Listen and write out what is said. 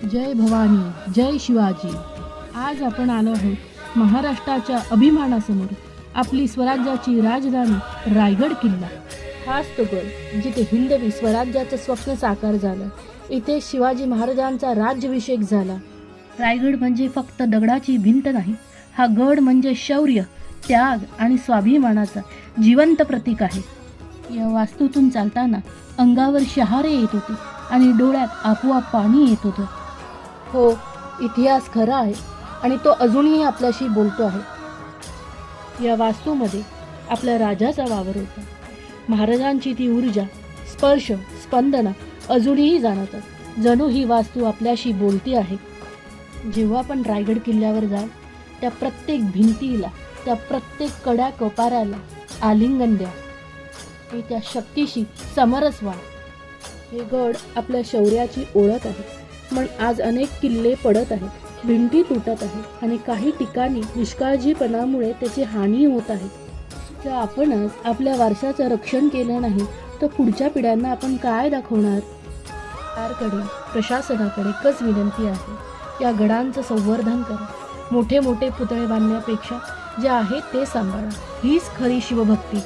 जय भवानी, जय शिवाजी. आज आपण आलो आहोत महाराष्ट्राच्या अभिमानासमोर, आपली स्वराज्याची राजधानी रायगड किल्ला. हाच तो गड जिथे हिंदवी स्वराज्याचं स्वप्न साकार झालं. इथे शिवाजी महाराजांचा राज्याभिषेक झाला. रायगड म्हणजे फक्त दगडाची भिंत नाही, हा गड म्हणजे शौर्य, त्याग आणि स्वाभिमानाचा जिवंत प्रतीक आहे. या वास्तूतून चालताना अंगावर शहारे येत होते आणि डोळ्यात आपोआप पाणी येत होतं. हो, इतिहास खरा आहे आणि तो अजूनही आपल्याशी बोलतो आहे. या वास्तूमध्ये आपल्या राजाचा वावर होता. महाराजांची ती ऊर्जा, स्पर्श, स्पंदना अजूनही जाणवतात. जणू ही वास्तू आपल्याशी बोलती आहे. जेव्हा आपण रायगड किल्ल्यावर जाल, त्या प्रत्येक भिंतीला, त्या प्रत्येक कड्या कपाराला आलिंगन द्या. ते त्या शक्तीशी समरस व्हा. हे गड आपल्या शौर्याची ओळख आहे. पण आज अनेक किल्ले पडत आहेत, भिंती तुटत आहेत आणि काही ठिकाणी निष्काळजीपणामुळे त्याची हानी होत आहे. जर आपणच आपल्या वारशाचं रक्षण केलं नाही तर पुढच्या पिढ्यांना आपण काय दाखवणार? सरकारकडे, प्रशासनाकडे एकच विनंती आहे, या गडांचं संवर्धन करा. मोठे मोठे पुतळे बांधण्यापेक्षा जे आहे ते सांभाळा. हीच खरी शिवभक्ती.